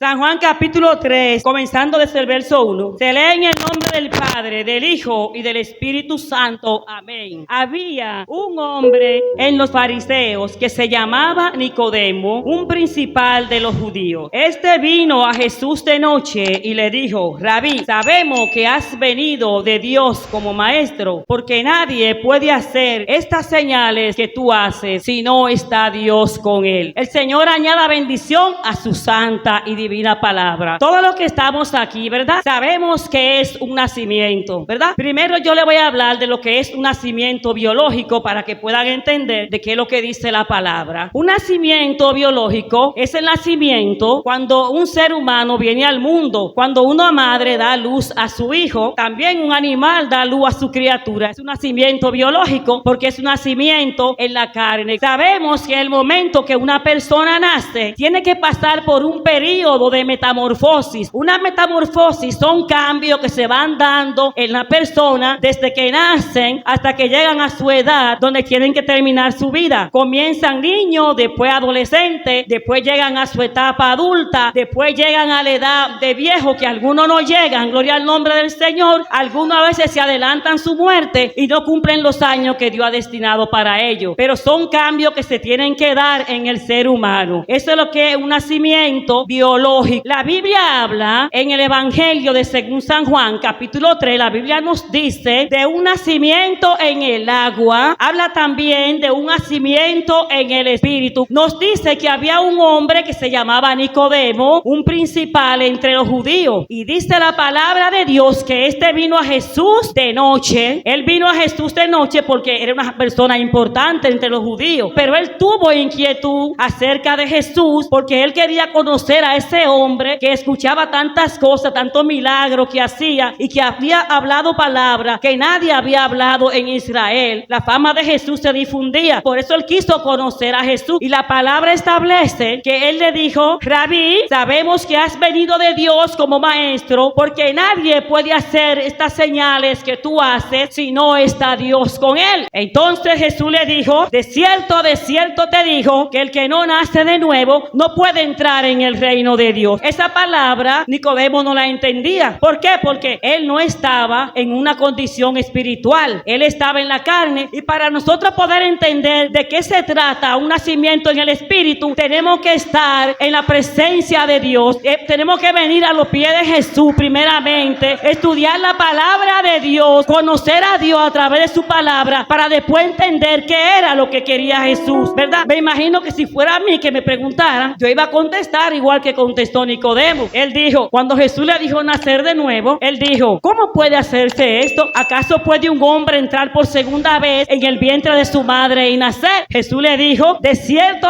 San Juan capítulo 3, comenzando desde el verso 1. Se lee en el nombre del Padre, del Hijo y del Espíritu Santo. Amén. Había un hombre en los fariseos que se llamaba Nicodemo, un principal de los judíos. Este vino a Jesús de noche y le dijo: Rabí, sabemos que has venido de Dios como maestro, porque nadie puede hacer estas señales que tú haces si no está Dios con él. El Señor añada bendición a su santa y divina palabra. Todos los que estamos aquí, ¿verdad? Sabemos que es un nacimiento, ¿verdad? Primero yo le voy a hablar de lo que es un nacimiento biológico para que puedan entender de qué es lo que dice la palabra. Un nacimiento biológico es el nacimiento cuando un ser humano viene al mundo, cuando una madre da luz a su hijo. También un animal da luz a su criatura. Es un nacimiento biológico porque es un nacimiento en la carne. Sabemos que el momento que una persona nace tiene que pasar por un periodo de metamorfosis. Una metamorfosis son cambios que se van dando en la persona desde que nacen hasta que llegan a su edad donde tienen que terminar su vida. Comienzan niños, después adolescentes, después llegan a su etapa adulta, después llegan a la edad de viejo, que algunos no llegan, gloria al nombre del Señor. Algunos a veces se adelantan su muerte y no cumplen los años que Dios ha destinado para ellos, pero son cambios que se tienen que dar en el ser humano. Eso es lo que es un nacimiento biológico. La Biblia habla en el Evangelio de según San Juan capítulo 3, la Biblia nos dice de un nacimiento en el agua, habla también de un nacimiento en el espíritu. Nos dice que había un hombre que se llamaba Nicodemo, un principal entre los judíos, y dice la palabra de Dios que este vino a Jesús de noche. Él vino a Jesús de noche porque era una persona importante entre los judíos, pero él tuvo inquietud acerca de Jesús porque él quería conocer a ese hombre que escuchaba tantas cosas, tantos milagros que hacía y que había hablado palabras que nadie había hablado en Israel. La fama de Jesús se difundía, por eso él quiso conocer a Jesús, y la palabra establece que él le dijo: Rabí, sabemos que has venido de Dios como maestro, porque nadie puede hacer estas señales que tú haces si no está Dios con él. Entonces Jesús le dijo: de cierto te digo que el que no nace de nuevo no puede entrar en el reino de Dios. Esa palabra Nicodemo no la entendía. ¿Por qué? Porque él no estaba en una condición espiritual, él estaba en la carne. Y para nosotros poder entender de qué se trata un nacimiento en el espíritu, tenemos que estar en la presencia de Dios. Tenemos que venir a los pies de Jesús primeramente, estudiar la palabra de Dios, conocer a Dios a través de su palabra, para después entender qué era lo que quería Jesús, ¿verdad? Me imagino que si fuera a mí que me preguntaran, yo iba a contestar igual que contestó Nicodemo. Él dijo, cuando Jesús le dijo nacer de nuevo, él dijo: ¿cómo puede hacerse esto? ¿Acaso puede un hombre entrar por segunda vez en el vientre de su madre y nacer? Jesús le dijo: de cierto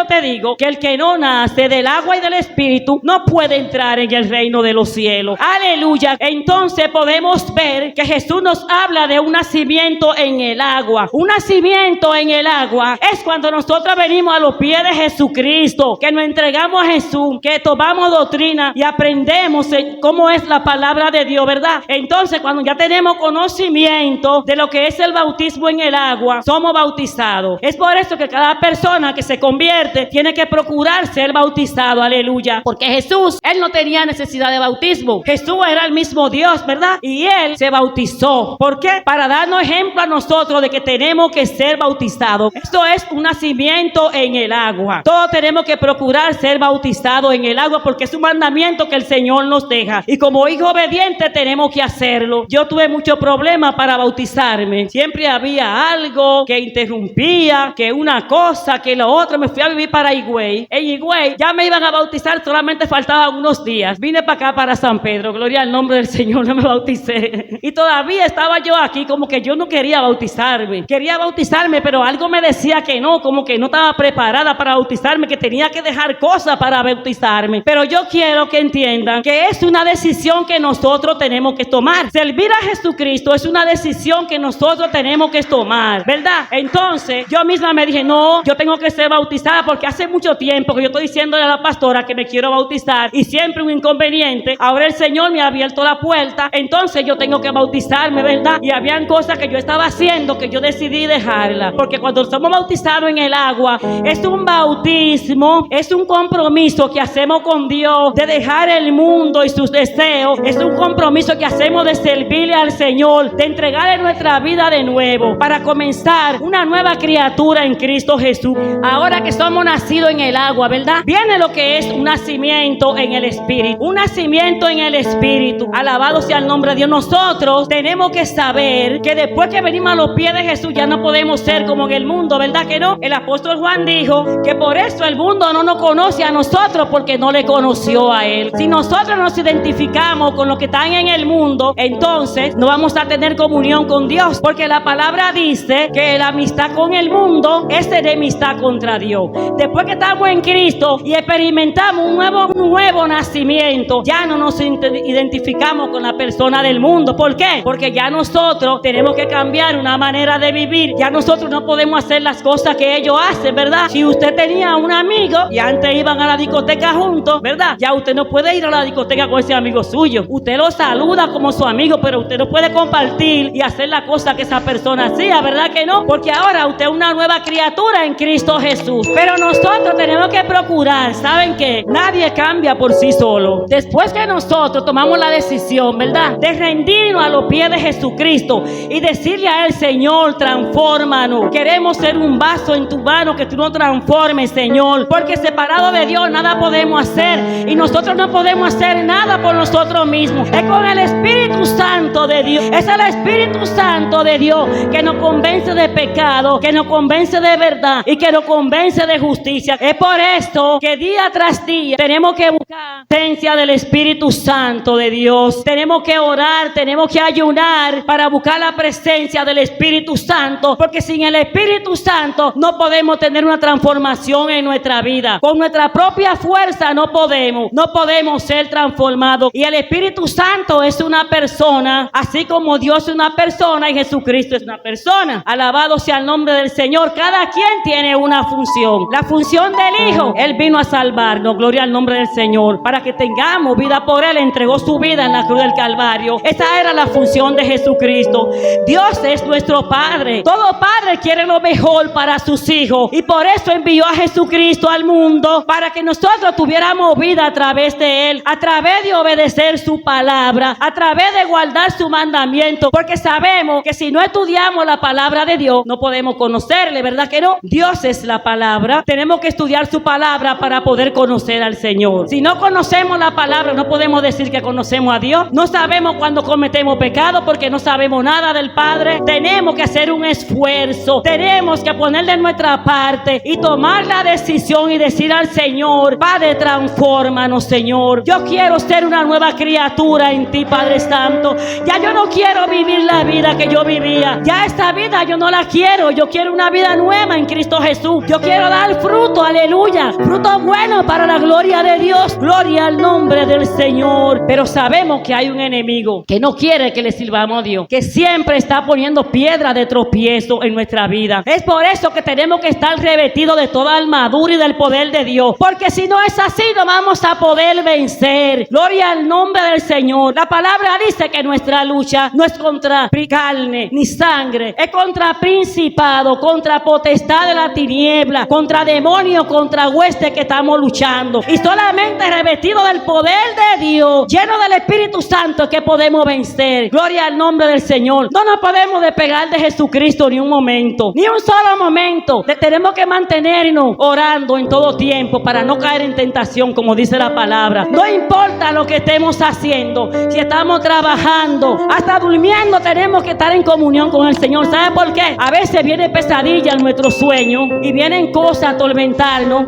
te digo que el que no nace del agua y del espíritu no puede entrar en el reino de los cielos. Aleluya. Entonces podemos ver que Jesús nos habla de un nacimiento en el agua. Un nacimiento en el agua es cuando nosotros venimos a los pies de Jesucristo, que nos entregamos a Jesús, que tomamos doctrina y aprendemos cómo es la palabra de Dios, ¿verdad? Entonces, cuando ya tenemos conocimiento de lo que es el bautismo en el agua, somos bautizados. Es por eso que cada persona que se convierte tiene que procurar ser bautizado, aleluya. Porque Jesús, él no tenía necesidad de bautismo. Jesús era el mismo Dios, ¿verdad? Y él se bautizó. ¿Por qué? Para darnos ejemplo a nosotros de que tenemos que ser bautizados. Esto es un nacimiento en el agua. Todos tenemos que procurar ser bautizados en el agua porque es un mandamiento que el Señor nos deja. Y como hijo obediente tenemos que hacerlo. Yo tuve muchos problemas para bautizarme. Siempre había algo que interrumpía, que una cosa, que lo otro. Me fui a vivir para Higüey. En Higüey ya me iban a bautizar, solamente faltaban unos días. Vine para acá, para San Pedro. Gloria al nombre del Señor, no me bauticé. Y todavía estaba yo aquí como que yo no quería bautizarme. Quería bautizarme, pero algo me decía que no, como que no estaba preparada para bautizarme, que tenía que dejar cosas para bautizarme. Pero yo quiero que entiendan que es una decisión que nosotros tenemos que tomar. Servir a Jesucristo es una decisión que nosotros tenemos que tomar, ¿verdad? Entonces yo misma me dije: no, yo tengo que ser bautizada, porque hace mucho tiempo que yo estoy diciéndole a la pastora que me quiero bautizar y siempre un inconveniente. Ahora el Señor me ha abierto la puerta, entonces yo tengo que bautizarme, ¿verdad? Y habían cosas que yo estaba haciendo que yo decidí dejarla, porque cuando somos bautizados en el agua es un bautismo, es un compromiso que hacemos con Dios, de dejar el mundo y sus deseos, es un compromiso que hacemos de servirle al Señor, de entregarle nuestra vida de nuevo, para comenzar una nueva criatura en Cristo Jesús. Ahora que somos nacidos en el agua, ¿verdad? Viene lo que es un nacimiento en el Espíritu. Un nacimiento en el Espíritu. Alabado sea el nombre de Dios. Nosotros tenemos que saber que después que venimos a los pies de Jesús, ya no podemos ser como en el mundo, ¿verdad que no? El apóstol Juan dijo que por eso el mundo no nos conoce a nosotros, porque no le conoció a Él. Si nosotros nos identificamos con los que están en el mundo, entonces no vamos a tener comunión con Dios, porque la palabra dice que la amistad con el mundo es enemistad contra Dios. Después que estamos en Cristo y experimentamos un nuevo nacimiento, ya no nos identificamos con la persona del mundo. ¿Por qué? Porque ya nosotros tenemos que cambiar una manera de vivir. Ya nosotros no podemos hacer las cosas que ellos hacen, ¿verdad? Si usted tenía un amigo y antes iban a la discoteca juntos, ¿verdad? Ya usted no puede ir a la discoteca con ese amigo suyo. Usted lo saluda como su amigo, pero usted no puede compartir y hacer la cosa que esa persona hacía, ¿verdad que no? Porque ahora usted es una nueva criatura en Cristo Jesús. Pero nosotros tenemos que procurar, ¿saben qué? Nadie cambia por sí solo. Después que nosotros tomamos la decisión, ¿verdad?, de rendirnos a los pies de Jesucristo y decirle a Él: Señor, transfórmanos. Queremos ser un vaso en tu mano que tú nos transformes, Señor. Porque separado de Dios nada podemos hacer, y nosotros no podemos hacer nada por nosotros mismos. Es con el Espíritu Santo de Dios. Es el Espíritu Santo de Dios que nos convence de pecado, que nos convence de verdad y que nos convence de justicia. Es por esto que día tras día tenemos que buscar la presencia del Espíritu Santo de Dios. Tenemos que orar, tenemos que ayunar para buscar la presencia del Espíritu Santo, porque sin el Espíritu Santo no podemos tener una transformación en nuestra vida. Con nuestra propia fuerza no podemos ser transformados. Y el Espíritu Santo es una persona, así como Dios es una persona y Jesucristo es una persona. Alabado sea el nombre del Señor. Cada quien tiene una función. La función del Hijo, Él vino a salvarnos, gloria al nombre del Señor, para que tengamos vida por Él. Entregó su vida en la cruz del Calvario. Esa era la función de Jesucristo. Dios es nuestro Padre. Todo padre quiere lo mejor para sus hijos, y por eso envió a Jesucristo al mundo, para que nosotros tuviéramos vida a través de Él, a través de obedecer su palabra, a través de guardar su mandamiento, porque sabemos que si no estudiamos la palabra de Dios, no podemos conocerle, ¿verdad que no? Dios es la palabra. Tenemos que estudiar su palabra para poder conocer al Señor. Si no conocemos la palabra, no podemos decir que conocemos a Dios. No sabemos cuando cometemos pecado, porque no sabemos nada del Padre. Tenemos que hacer un esfuerzo, tenemos que poner de nuestra parte y tomar la decisión y decir al Señor: Padre, transfórmanos, Señor. Yo quiero ser una nueva criatura en ti, Padre Santo. Ya yo no quiero vivir la vida que yo vivía. Ya esta vida yo no la quiero. Yo quiero una vida nueva en Cristo Jesús. Yo quiero dar fruto, aleluya, fruto bueno para la gloria de Dios. Gloria al nombre del Señor. Pero sabemos que hay un enemigo que no quiere que le sirvamos a Dios, que siempre está poniendo piedra de tropiezo en nuestra vida. Es por eso que tenemos que estar revestidos de toda armadura y del poder de Dios, porque si no es así, no vamos a poder vencer. Gloria al nombre del Señor. La palabra dice que nuestra lucha no es contra carne ni sangre, es contra principado, contra potestad de la tiniebla, contra demonios, contra huestes que estamos luchando. Y solamente revestidos del poder de Dios, lleno del Espíritu Santo, es que podemos vencer. Gloria al nombre del Señor. No nos podemos despegar de Jesucristo ni un momento, ni un solo momento. Tenemos que mantenernos orando en todo tiempo para no caer en tentación, como dice la palabra. No importa lo que estemos haciendo, si estamos trabajando, hasta durmiendo, tenemos que estar en comunión con el Señor. ¿Sabe por qué? A veces viene pesadilla en nuestro sueño y vienen cosas a atormentarnos.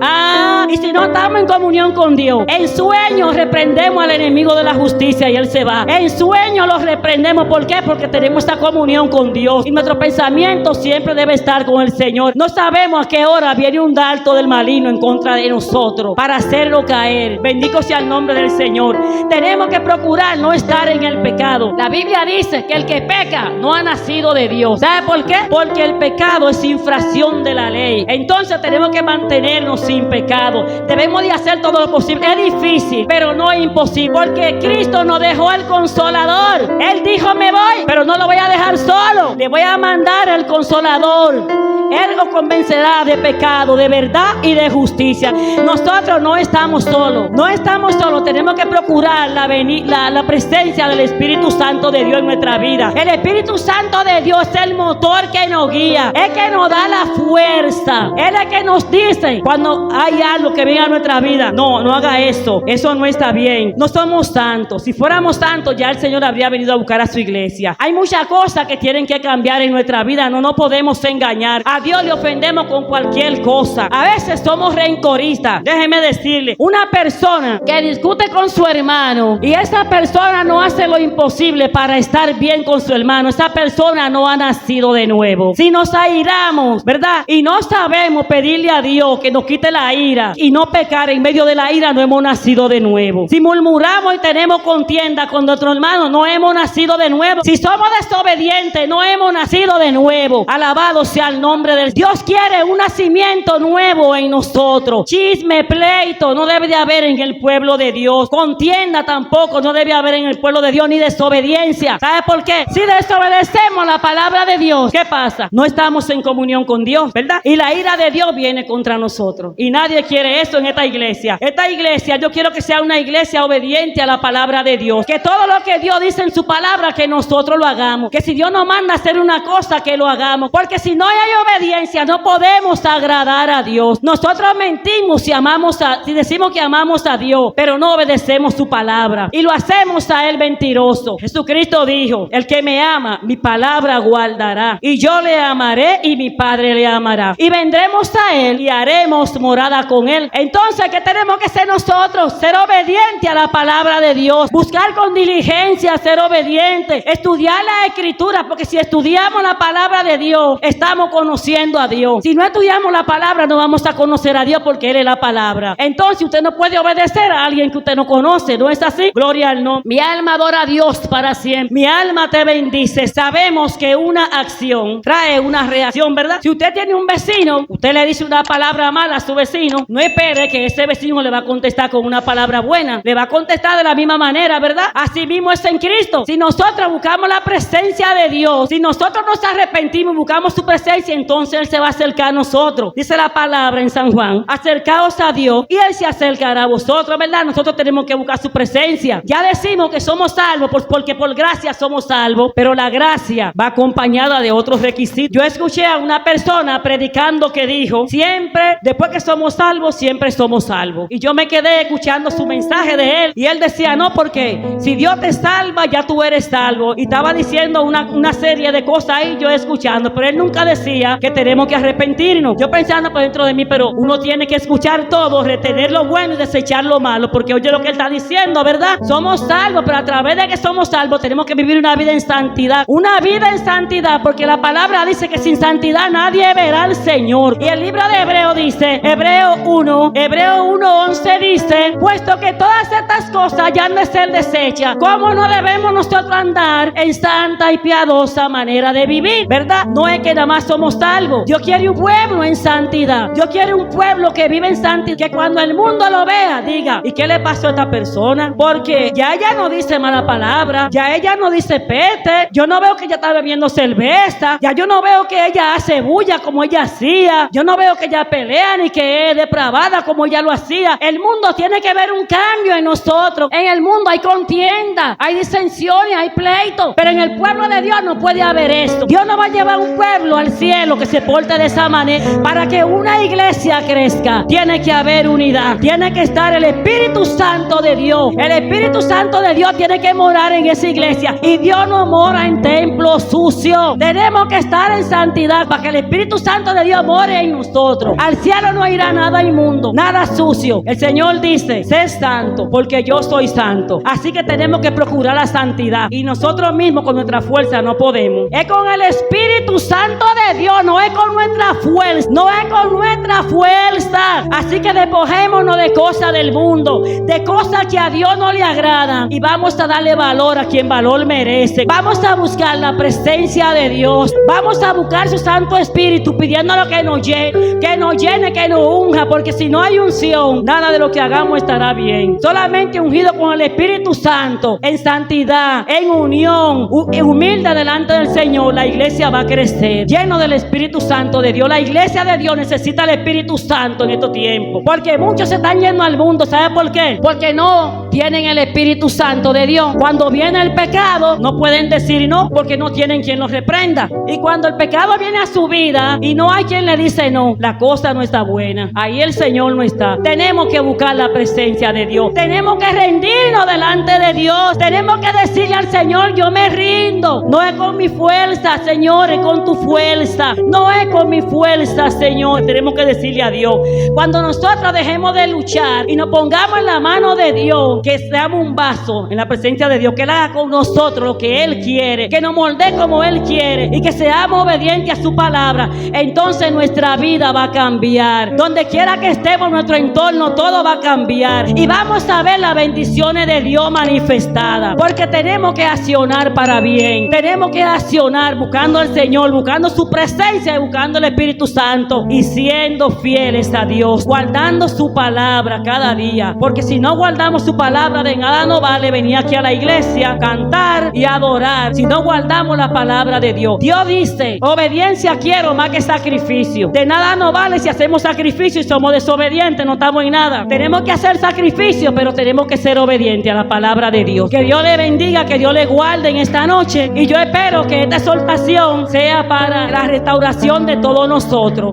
Y si no estamos en comunión con Dios, en sueños reprendemos al enemigo de la justicia y él se va. En sueños los reprendemos. ¿Por qué? Porque tenemos esta comunión con Dios y nuestro pensamiento siempre debe estar con el Señor. No sabemos a qué hora viene un dardo del maligno en contra de nosotros para hacerlo caer. Bendito sea el nombre del Señor. Tenemos que procurar no estar en el pecado. La Biblia dice que el que peca no ha nacido de Dios. ¿Sabe por qué? Porque el pecado es infracción de la ley. Entonces tenemos que mantenernos sin pecado. Debemos de hacer todo lo posible. Es difícil, pero no es imposible, porque Cristo nos dejó el Consolador. Él dijo: me voy, pero no lo voy a dejar solo. Le voy a mandar el Consolador, Él os convencerá de pecado, de verdad y de justicia. Nosotros no estamos solos. No estamos solos. Tenemos que procurar la presencia del Espíritu Santo de Dios en nuestra vida. El Espíritu Santo de Dios es el motor que nos guía. Es que nos da la fuerza. Él es que nos dice cuando hay algo que venga a nuestra vida: no haga eso. Eso no está bien. No somos santos. Si fuéramos santos, ya el Señor habría venido a buscar a su iglesia. Hay muchas cosas que tienen que cambiar en nuestra vida. No podemos engañar. A Dios le ofendemos con cualquier cosa. A veces somos rencoristas. Déjeme decirle, una persona que discute con su hermano y esa persona no hace lo imposible para estar bien con su hermano, esa persona no ha nacido de nuevo. Si nos airamos, ¿verdad?, y no sabemos pedirle a Dios que nos quite la ira y no pecar en medio de la ira, no hemos nacido de nuevo. Si murmuramos y tenemos contienda con nuestro hermano, no hemos nacido de nuevo. Si somos desobedientes, no hemos nacido de nuevo. Alabado sea el nombre del Dios. Quiere un nacimiento nuevo en nosotros. Chisme, pleito no debe de haber en el pueblo de Dios. Contienda tampoco no debe haber en el pueblo de Dios, ni desobediencia. ¿Sabe por qué? Si desobedecemos la palabra de Dios, ¿qué pasa? No estamos en comunión con Dios, ¿verdad? Y la ira de Dios viene contra nosotros. Y nadie quiere eso en esta iglesia. Esta iglesia, yo quiero que sea una iglesia obediente a la palabra de Dios. Que todo lo que Dios dice en su palabra, que nosotros lo hagamos. Que si Dios nos manda a hacer una cosa, que lo hagamos. Porque si no hay obediencia, no podemos agradar a Dios. Nosotros mentimos si decimos que amamos a Dios, pero no obedecemos su palabra. Y lo hacemos a Él mentiroso. Jesucristo dijo: el que me ama, mi palabra guardará. Y yo le amaré y mi Padre le amará. Y vendremos a Él y haremos morada con Él. Entonces, ¿qué tenemos que ser nosotros? Ser obedientes a la palabra de Dios. Buscar con diligencia ser obedientes. Estudiar la Escritura, porque si estudiamos la palabra de Dios, estamos conociendo a Dios. Si no estudiamos la palabra, no vamos a conocer a Dios, porque Él es la palabra. Entonces usted no puede obedecer a alguien que usted no conoce. ¿No es así? Gloria al nombre. Mi alma adora a Dios para siempre. Mi alma te bendice. Sabemos que una acción trae una reacción, ¿verdad? Si usted tiene un vecino, usted le dice una palabra mala a su vecino, no espere que ese vecino le va a contestar con una palabra buena. Le va a contestar de la misma manera, ¿verdad? Así mismo es en Cristo. Si nosotros buscamos la presencia de Dios, si nosotros nos arrepentimos y buscamos su presencia, entonces Él se va a acercar a nosotros. Dice la palabra en San Juan: acercaos a Dios y Él se acercará a vosotros, ¿verdad? Nosotros tenemos que buscar su presencia. Ya decimos que somos salvos porque por gracia somos salvos, pero la gracia va acompañada de otros requisitos. Yo escuché a una persona predicando que dijo: siempre, después que somos salvos, siempre somos salvos. Y yo me quedé escuchando su mensaje de él, y él decía: no, porque si Dios te salva, ya tú eres salvo. Y estaba diciendo una serie de cosas ahí, yo escuchando, pero él nunca decía que tenemos que arrepentirnos. Yo pensando por dentro de mí, pero uno tiene que escuchar todo, retener lo bueno y desechar lo malo, porque oye lo que él está diciendo, ¿verdad? Somos salvos, pero a través de que somos salvos tenemos que vivir una vida en santidad. Una vida en santidad, porque la palabra dice que sin santidad nadie verá al Señor. Y el libro de Hebreo dice, Hebreo 1:11 dice: puesto que todas estas cosas ya han de ser desechas, ¿cómo no debemos nosotros andar en santa y piadosa manera de vivir? ¿Verdad? No es que nada más somos salvos. Dios quiere un pueblo en santidad. Dios quiere un pueblo que vive en santidad, que cuando el mundo lo vea, diga: ¿y qué le pasó a esta persona? Porque ya ella no dice mala palabra, ya ella no dice pete, yo no veo que ella está bebiendo cerveza, ya yo no veo que ella hace bulla como ella hacía, yo no veo que ella pelea ni que es depravada como ella lo hacía. El mundo tiene que ver un cambio en nosotros. En el mundo hay contienda, hay disensiones, hay pleitos, pero en el pueblo de Dios no puede haber esto. Dios no va a llevar un pueblo al cielo que se porte de esa manera. Para que una iglesia crezca, tiene que haber unidad, tiene que estar el Espíritu Santo de Dios. El Espíritu Santo de Dios tiene que morar en esa iglesia, y Dios no mora en templos sucios. Tenemos que estar en santidad para que el Espíritu Santo de Dios more en nosotros. Al cielo no irá nada inmundo, nada sucio. El Señor dice: sé santo porque yo soy santo. Así que tenemos que procurar la santidad, y nosotros mismos con nuestra fuerza no podemos. Es con el Espíritu Santo de Dios, no es con nuestra fuerza, no es con nuestra fuerza. Así que despojémonos de cosas del mundo, de cosas que a Dios no le agradan, y vamos a darle valor a quien valor merece. Vamos a buscar la presencia de Dios, vamos a buscar su Santo Espíritu, pidiéndolo que nos llene, que nos unja, porque si no hay unción, nada de lo que hagamos estará bien. Solamente ungido con el Espíritu Santo, en santidad, en unión, humilde delante del Señor, la iglesia va a crecer, lleno del Espíritu Espíritu Santo de Dios. La iglesia de Dios necesita el Espíritu Santo en estos tiempos. Porque muchos se están yendo al mundo. ¿Sabe por qué? Porque no tienen el Espíritu Santo de Dios. Cuando viene el pecado, no pueden decir no, porque no tienen quien los reprenda. Y cuando el pecado viene a su vida y no hay quien le dice no, la cosa no está buena. Ahí el Señor no está. Tenemos que buscar la presencia de Dios. Tenemos que rendirnos delante de Dios. Tenemos que decirle al Señor, yo me rindo. No es con mi fuerza, Señor, es con tu fuerza. No es con mi fuerza, Señor. Tenemos que decirle a Dios. Cuando nosotros dejemos de luchar y nos pongamos en la mano de Dios, que seamos un vaso en la presencia de Dios, que Él haga con nosotros lo que Él quiere, que nos moldee como Él quiere y que seamos obedientes a su palabra, entonces nuestra vida va a cambiar. Donde quiera que estemos, nuestro entorno, todo va a cambiar y vamos a ver las bendiciones de Dios manifestadas, porque tenemos que accionar para bien. Tenemos que accionar buscando al Señor, buscando su presencia y buscando el Espíritu Santo y siendo fieles a Dios, guardando su palabra cada día, porque si no guardamos su palabra, de nada nos vale venir aquí a la iglesia, cantar y adorar si no guardamos la palabra de Dios. Dios dice, obediencia quiero más que sacrificio. De nada nos vale si hacemos sacrificio y somos desobedientes, no estamos en nada. Tenemos que hacer sacrificio, pero tenemos que ser obedientes a la palabra de Dios. Que Dios le bendiga, que Dios le guarde en esta noche, y yo espero que esta exhortación sea para la restauración de todos nosotros.